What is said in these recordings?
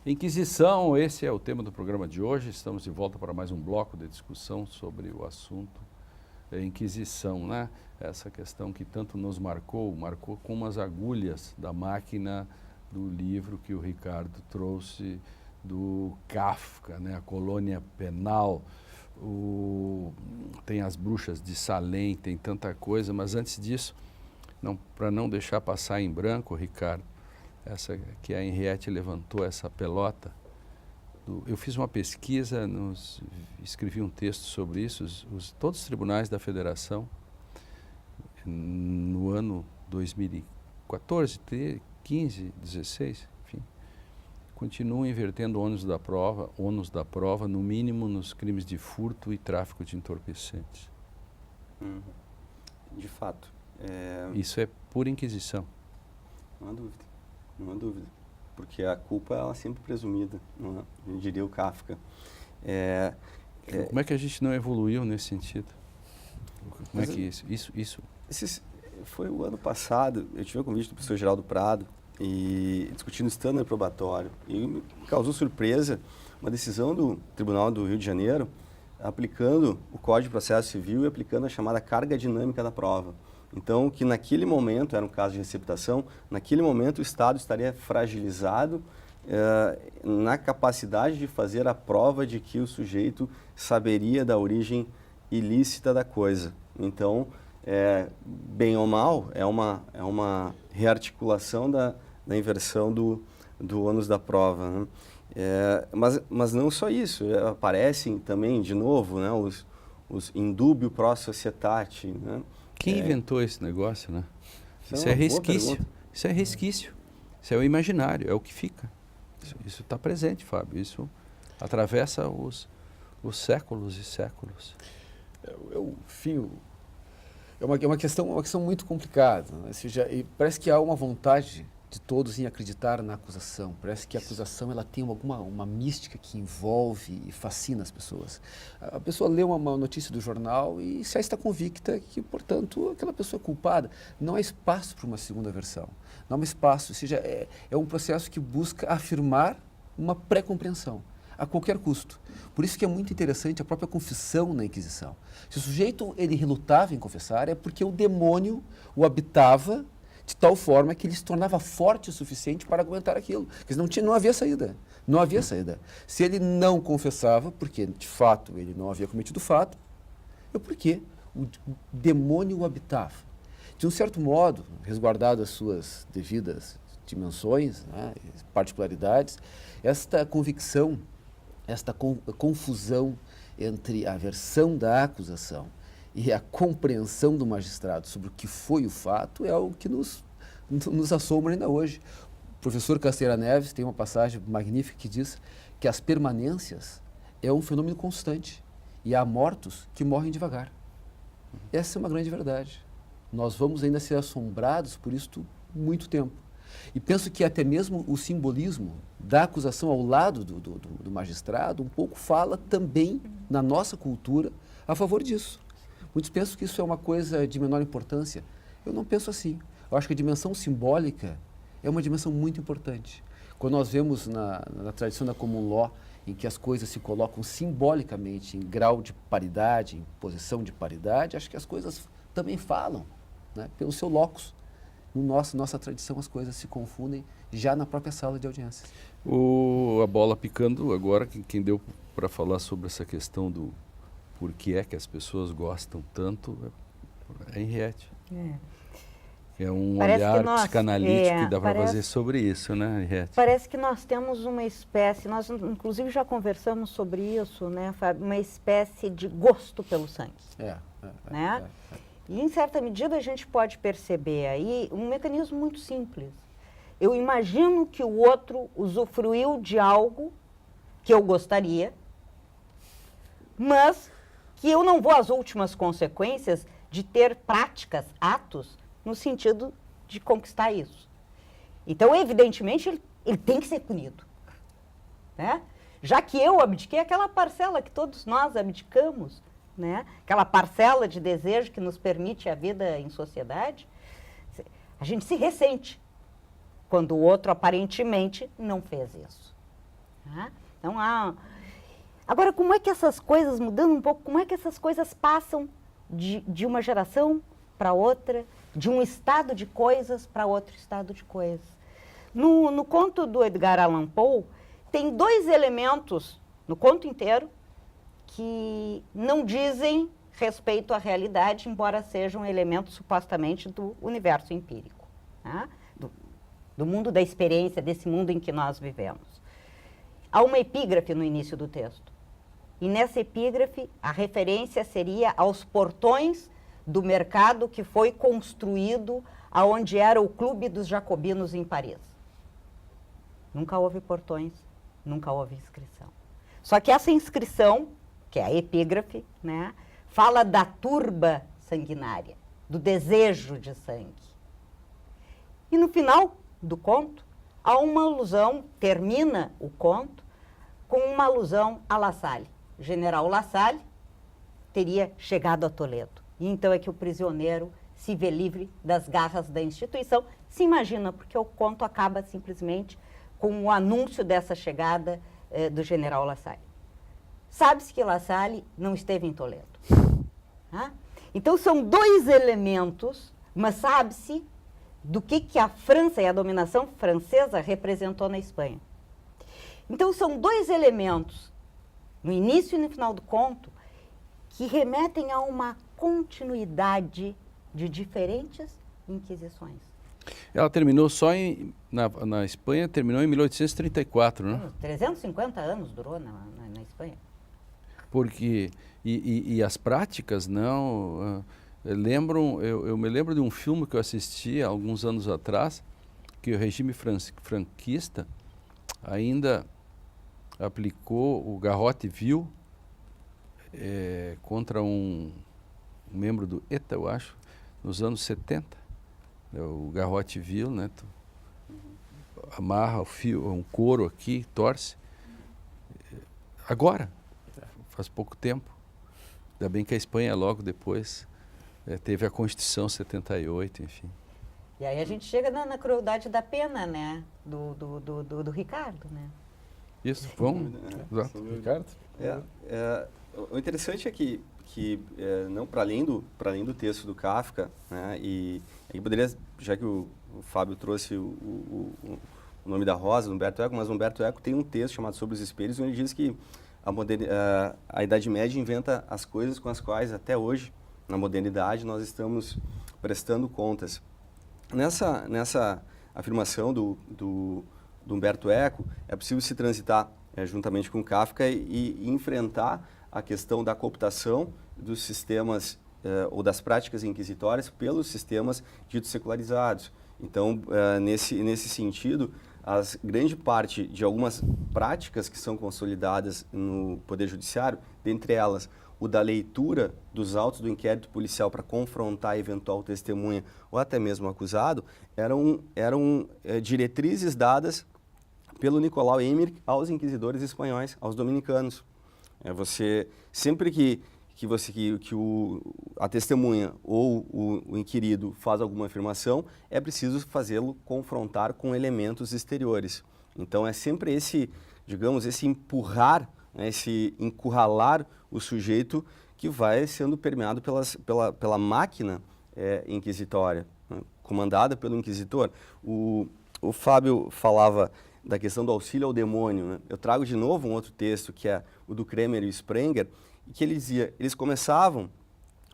Inquisição, esse é o tema do programa de hoje. Estamos de volta para mais um bloco de discussão sobre o assunto Inquisição, né? Essa questão que tanto nos marcou como as agulhas da máquina do livro que o Ricardo trouxe do Kafka, né? A colônia penal, tem as bruxas de Salem, tem tanta coisa, mas antes disso, para não deixar passar em branco, Ricardo, essa que a Henriette levantou essa pelota. Eu fiz uma pesquisa, escrevi um texto sobre isso, todos os tribunais da federação, no ano 2014, 15, 16, enfim, continuam invertendo o ônus da prova, no mínimo nos crimes de furto e tráfico de entorpecentes. De fato. Isso é pura inquisição. Não há dúvida. Não há dúvida, porque a culpa ela é sempre presumida, não é? Eu diria o Kafka. Como é que a gente não evoluiu nesse sentido? Como é que isso? Foi o ano passado, eu tive o convite do professor Geraldo Prado e discutindo o standard probatório, e me causou surpresa uma decisão do Tribunal do Rio de Janeiro aplicando o Código de Processo Civil e aplicando a chamada carga dinâmica da prova. Então, que naquele momento, era um caso de receptação, naquele momento o Estado estaria fragilizado na capacidade de fazer a prova de que o sujeito saberia da origem ilícita da coisa. Então, bem ou mal, é uma rearticulação da inversão do ônus da prova, né? Mas não só isso, aparecem também, de novo, né, os indúbio pro societate, né? Quem inventou esse negócio, né? Isso é resquício. Isso é resquício. Isso é o imaginário, é o que fica. Isso está presente, Fábio. Isso atravessa os séculos e séculos. É uma questão muito complicada, né? Ou seja, parece que há uma vontade de todos em acreditar na acusação. Parece que a acusação ela tem uma mística que envolve e fascina as pessoas. A pessoa lê uma notícia do jornal e já está convicta que, portanto, aquela pessoa é culpada. Não há espaço para uma segunda versão. Não há espaço. Ou seja, é um processo que busca afirmar uma pré-compreensão a qualquer custo. Por isso que é muito interessante a própria confissão na Inquisição. Se o sujeito ele relutava em confessar, é porque o demônio o habitava de tal forma que ele se tornava forte o suficiente para aguentar aquilo. Porque não havia saída. Não havia saída. Se ele não confessava, porque de fato ele não havia cometido o fato, é porque o demônio o habitava. De um certo modo, resguardado as suas devidas dimensões, né, particularidades, esta convicção, esta confusão entre a versão da acusação e a compreensão do magistrado sobre o que foi o fato é algo que nos assombra ainda hoje. O professor Casteira Neves tem uma passagem magnífica que diz que as permanências é um fenômeno constante e há mortos que morrem devagar. Essa é uma grande verdade. Nós vamos ainda ser assombrados por isso muito tempo. E penso que até mesmo o simbolismo da acusação ao lado do magistrado um pouco fala também na nossa cultura a favor disso. Muitos pensam que isso é uma coisa de menor importância. Eu não penso assim. Eu acho que a dimensão simbólica é uma dimensão muito importante. Quando nós vemos na tradição da common law, em que as coisas se colocam simbolicamente em grau de paridade, em posição de paridade, acho que as coisas também falam, né, pelo seu locus. Nossa tradição, as coisas se confundem já na própria sala de audiências. A bola picando agora, quem deu para falar sobre essa questão do por que é que as pessoas gostam tanto é Henriette. É um olhar psicanalítico que dá para fazer sobre isso, né, Henriette? Parece que nós temos uma espécie, nós inclusive já conversamos sobre isso, né, Fábio, uma espécie de gosto pelo sangue. Né? E em certa medida a gente pode perceber aí um mecanismo muito simples. Eu imagino que o outro usufruiu de algo que eu gostaria, mas que eu não vou às últimas consequências de ter práticas, atos, no sentido de conquistar isso. Então, evidentemente, ele tem que ser punido. Né? Já que eu abdiquei aquela parcela que todos nós abdicamos, né? Aquela parcela de desejo que nos permite a vida em sociedade, a gente se ressente quando o outro aparentemente não fez isso. Tá? Então, agora, como é que essas coisas, mudando um pouco, como é que essas coisas passam de uma geração para outra, de um estado de coisas para outro estado de coisas? No conto do Edgar Allan Poe, tem 2 elementos no conto inteiro que não dizem respeito à realidade, embora sejam elementos supostamente do universo empírico, tá? Do mundo da experiência, desse mundo em que nós vivemos. Há uma epígrafe no início do texto. E nessa epígrafe, a referência seria aos portões do mercado que foi construído aonde era o Clube dos Jacobinos em Paris. Nunca houve portões, nunca houve inscrição. Só que essa inscrição, que é a epígrafe, né, fala da turba sanguinária, do desejo de sangue. E no final do conto, há uma alusão, termina o conto, com uma alusão a La Salle. General La Salle teria chegado a Toledo. E então é que o prisioneiro se vê livre das garras da instituição. Se imagina, porque o conto acaba simplesmente com o anúncio dessa chegada do general La Salle. Sabe-se que La Salle não esteve em Toledo. Tá? Então são 2 elementos, mas sabe-se do que a França e a dominação francesa representou na Espanha. Então são 2 elementos, no início e no final do conto, que remetem a uma continuidade de diferentes inquisições. Ela terminou só na Espanha, terminou em 1834, né? 350 anos durou na Espanha. Porque, e as práticas, não... Eu me lembro de um filme que eu assisti há alguns anos atrás, que o regime franquista ainda aplicou o garrote vil contra um membro do ETA, eu acho, nos anos 70. O garrote vil, né? Tu amarra o fio, um couro aqui, torce. Agora, faz pouco tempo. Ainda bem que a Espanha logo depois teve a Constituição 78, enfim. E aí a gente chega na crueldade da pena, né? Do Ricardo, né? Isso, vamos. Exato. Ricardo? O interessante é que não para além do texto do Kafka, né, e poderia, já que o Fábio trouxe o nome da Rosa, do Humberto Eco, mas o Humberto Eco tem um texto chamado Sobre os Espelhos, onde ele diz que a Idade Média inventa as coisas com as quais até hoje, na modernidade, nós estamos prestando contas. Nessa afirmação do Humberto Eco, é possível se transitar juntamente com Kafka e enfrentar a questão da cooptação dos sistemas ou das práticas inquisitórias pelos sistemas ditos secularizados. Então, nesse sentido, grande parte de algumas práticas que são consolidadas no Poder Judiciário, dentre elas o da leitura dos autos do inquérito policial para confrontar a eventual testemunha ou até mesmo o acusado, eram diretrizes dadas pelo Nicolau Emmerich aos inquisidores espanhóis, aos dominicanos. Sempre que a testemunha ou o inquirido faz alguma afirmação, é preciso fazê-lo confrontar com elementos exteriores. Então, é sempre esse empurrar, né, esse encurralar o sujeito que vai sendo permeado pela máquina inquisitória, né, comandada pelo inquisitor. O Fábio falava da questão do auxílio ao demônio, né? Eu trago de novo um outro texto, que é o do Kremer e o Sprenger, que ele dizia, eles começavam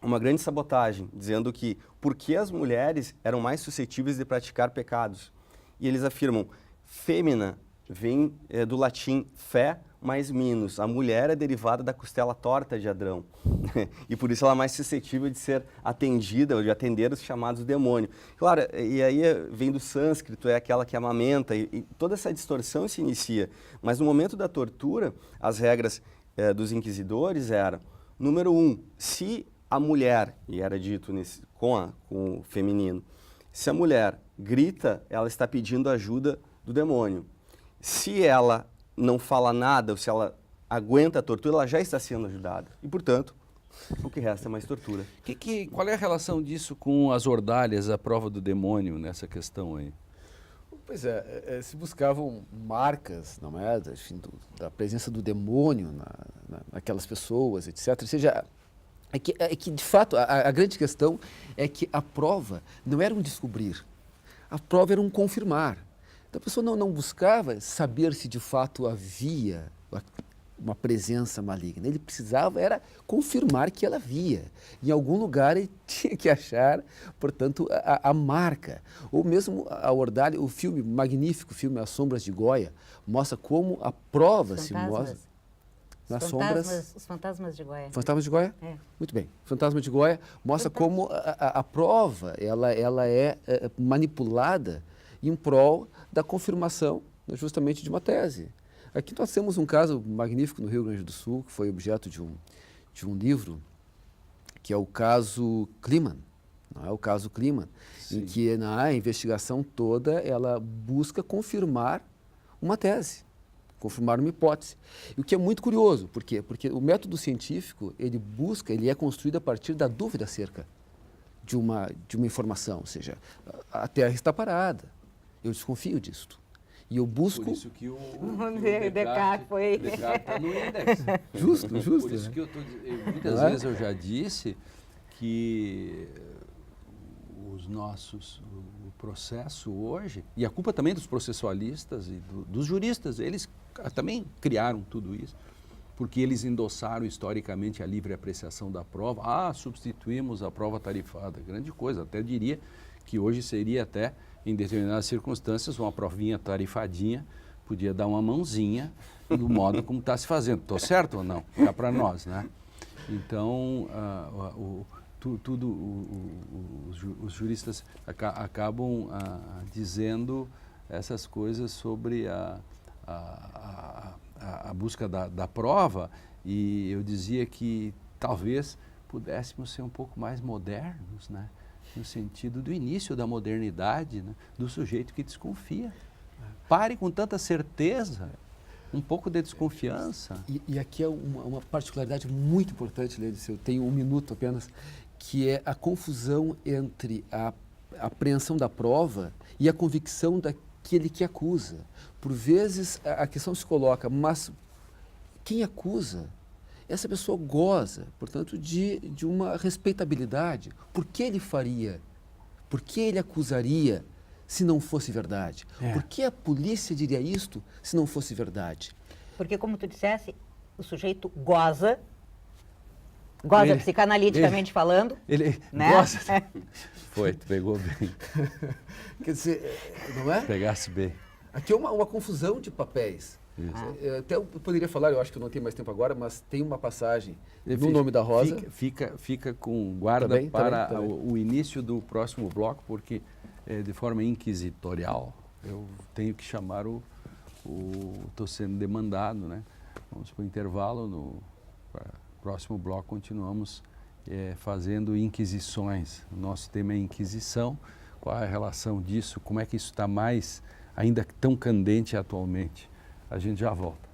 uma grande sabotagem, dizendo que por que as mulheres eram mais suscetíveis de praticar pecados. E eles afirmam, fêmina vem do latim fé mais minus. A mulher é derivada da costela torta de Adrão. E por isso ela é mais suscetível de ser atendida, ou de atender os chamados demônio. Claro, e aí vem do sânscrito, é aquela que amamenta, e toda essa distorção se inicia. Mas no momento da tortura, as regras dos inquisidores eram, número 1, se a mulher, e era dito com o feminino, se a mulher grita, ela está pedindo ajuda do demônio. Se ela não fala nada, ou se ela aguenta a tortura, ela já está sendo ajudada. E, portanto, o que resta é mais tortura. Qual é a relação disso com as ordalhas, a prova do demônio, nessa questão aí? Pois é, se buscavam marcas, não é, enfim, da presença do demônio naquelas pessoas, etc. Ou seja, é que de fato, a grande questão é que a prova não era um descobrir, a prova era um confirmar. Então a pessoa não buscava saber se de fato havia uma presença maligna. Ele precisava era confirmar que ela havia. Em algum lugar ele tinha que achar, portanto, a marca. Ou mesmo a Ordalho, o filme, magnífico filme As Sombras de Goya, mostra como a prova se mostra nas sombras. Os fantasmas de Goya. Fantasmas de Goya? É. Muito bem. Fantasma de Goya mostra como a prova ela é manipulada em prol da confirmação justamente de uma tese. Aqui nós temos um caso magnífico no Rio Grande do Sul, que foi objeto de um livro, que é o caso Kliman. Não é o caso Kliman, em que na investigação toda ela busca confirmar uma tese, confirmar uma hipótese. E o que é muito curioso, por quê? Porque o método científico, ele é construído a partir da dúvida acerca de uma informação, ou seja, a Terra está parada, eu desconfio disto. E eu busco... Por isso que o Descartes foi... Descartes está no índex. Justo. Por isso que eu estou dizendo, muitas vezes eu já disse que o processo hoje, e a culpa também dos processualistas e dos juristas, eles também criaram tudo isso, porque eles endossaram historicamente a livre apreciação da prova. Substituímos a prova tarifada, grande coisa, até diria que hoje seria até, em determinadas circunstâncias, uma provinha tarifadinha podia dar uma mãozinha no modo como está se fazendo. Estou certo ou não? Cá para nós, né? Então, os juristas acabam dizendo essas coisas sobre a busca da prova, e eu dizia que talvez pudéssemos ser um pouco mais modernos, né? No sentido do início da modernidade, né? Do sujeito que desconfia. Pare com tanta certeza, um pouco de desconfiança. E aqui é uma particularidade muito importante, Leandro, eu tenho um minuto apenas, que é a confusão entre a apreensão da prova e a convicção daquele que acusa. Por vezes a questão se coloca, mas quem acusa? Essa pessoa goza, portanto, de uma respeitabilidade. Por que ele faria? Por que ele acusaria se não fosse verdade? Por que a polícia diria isto se não fosse verdade? Porque, como tu dissesse, o sujeito goza psicanaliticamente falando. Ele né? goza. Foi, tu pegou bem. Quer dizer, não é? Pegasse bem. Aqui é uma confusão de papéis. Até eu poderia falar, eu acho que eu não tenho mais tempo agora, mas tem uma passagem no Nome da Rosa. Fica com guarda para o início do próximo bloco, porque de forma inquisitorial eu tenho que chamar estou sendo demandado, né? Vamos para o intervalo, no próximo bloco continuamos fazendo inquisições. O nosso tema é Inquisição, qual é a relação disso, como é que isso está ainda tão candente atualmente. A gente já volta.